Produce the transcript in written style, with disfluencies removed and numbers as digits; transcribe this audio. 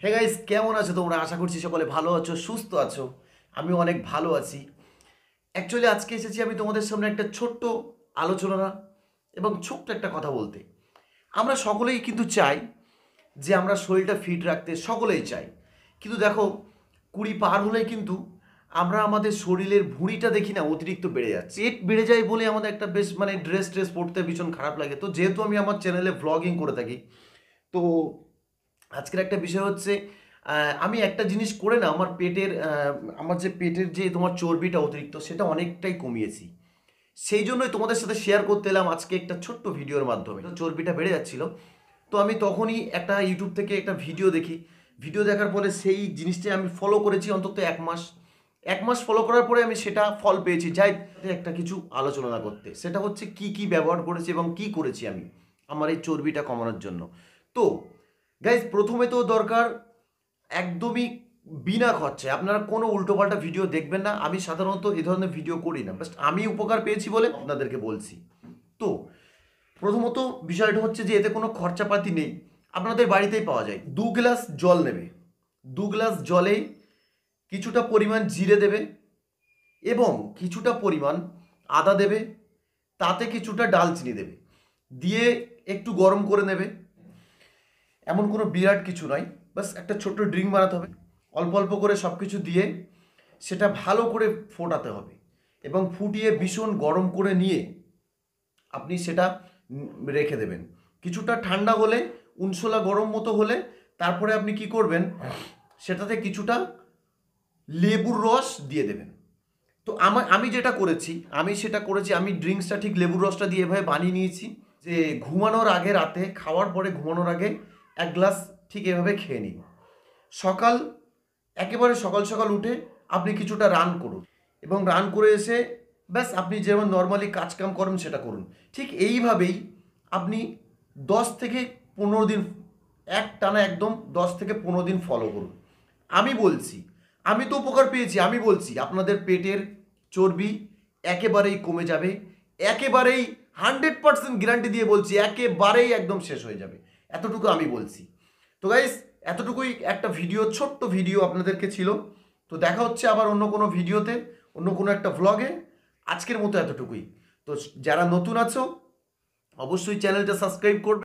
Hey guys, কেমন আছো তোমরা? আশা করছি সকলে ভালো আছো, সুস্থ আছো। আমিও অনেক ভালো আছি। অ্যাকচুয়ালি আজকে এসেছি আমি তোমাদের সামনে একটা ছোট্ট আলোচনা এবং ছোট্ট একটা কথা বলতে। আমরা সকলেই কিন্তু চাই যে আমরা শরীরটা ফিট রাখতে, সকলেই চাই। কিন্তু দেখো, 20 পার হলেই কিন্তু আমরা আমাদের শরীরের ভুঁড়িটা দেখি না অতিরিক্ত বেড়ে যাচ্ছে। পেট বেড়ে যায় বলে আমাদের একটা বেশ ড্রেস ট্রেস পরতে ভীষণ খারাপ লাগে। তো যেহেতু আমি আমার চ্যানেলে ভ্লগিং করে থাকি, তো আজকের একটা বিষয় হচ্ছে আমি একটা জিনিস করে না আমার পেটের আমার যে পেটের যে তোমার চর্বিটা অতিরিক্ত সেটা অনেকটাই কমিয়েছি। সেই জন্যই তোমাদের সাথে শেয়ার করতে এলাম আজকে একটা ছোট্ট ভিডিওর মাধ্যমে। তো চর্বিটা বেড়ে যাচ্ছিল, তো আমি তখনই একটা ইউটিউব থেকে একটা ভিডিও দেখি। ভিডিও দেখার পরে সেই জিনিসটাই আমি ফলো করেছি অন্তত 1 মাস। 1 মাস ফলো করার পরে আমি সেটা ফল পেয়েছি। যাই একটা কিছু আলোচনা করতে, সেটা হচ্ছে কি কি ব্যবহার করেছি এবং কি করেছি আমি আমার এই চর্বিটা কমানোর জন্য। তো গাইজ, প্রথমে তো দরকার একদমই বিনা খরচায় আপনারা কোনো উল্টোপাল্টা ভিডিও দেখবেন না। আমি সাধারণত এই ধরনের ভিডিও করি না, বাট আমি উপকার পেয়েছি বলে আপনাদেরকে বলছি। তো প্রথমত বিষয়টা হচ্ছে যে এতে কোনো খরচাপাতি নেই, আপনাদের বাড়িতেই পাওয়া যায়। 2 গ্লাস জল নেবে, 2 গ্লাস জলে কিছুটা পরিমাণ জিরে দেবে এবং কিছুটা পরিমাণ আদা দেবে, তাতে কিছুটা ডালচিনি দেবে, দিয়ে একটু গরম করে নেবে। এমন কোনো বিরাট কিছু নয়, বাস একটা ছোট্ট ড্রিঙ্ক বানাতে হবে। অল্প অল্প করে সব কিছু দিয়ে সেটা ভালো করে ফোটাতে হবে এবং ফুটিয়ে ভীষণ গরম করে নিয়ে আপনি সেটা রেখে দেবেন। কিছুটা ঠান্ডা হলে, উনশোলা গরম মতো হলে, তারপরে আপনি কি করবেন, সেটাতে কিছুটা লেবুর রস দিয়ে দেবেন। তো আমি যেটা করেছি, আমি ড্রিঙ্কসটা ঠিক লেবুর রসটা দিয়ে এভাবে বানিয়ে নিয়েছি যে ঘুমানোর আগে, রাতে খাওয়ার পরে ঘুমানোর আগে 1 গ্লাস ঠিক এভাবে খেয়ে নিন। সকাল, একেবারে সকাল সকাল উঠে আপনি কিছুটা রান করুন এবং রান করে এসে ব্যাস আপনি যেমন নর্মালি কাজকাম করেন সেটা করুন। ঠিক এইভাবেই আপনি 10 থেকে 15 দিন এক টানা একদম 10 থেকে 15 দিন ফলো করুন। আমি বলছি, আমি তো উপকার পেয়েছি, আমি বলছি আপনাদের পেটের চর্বি একেবারেই কমে যাবে। একেবারেই 100% গ্যারান্টি দিয়ে বলছি, একেবারেই একদম শেষ হয়ে যাবে। এতটুকু আমি বলছি। তো গাইস, এতটুকুই একটা ভিডিও, ছোট্ট ভিডিও আপনাদেরকে ছিল। তো দেখা হচ্ছে আবার অন্য কোনো ভিডিওতে, অন্য কোনো একটা ভ্লগে। আজকের মতো এতটুকুই। তো যারা নতুন আছো অবশ্যই চ্যানেলটা সাবস্ক্রাইব করবে।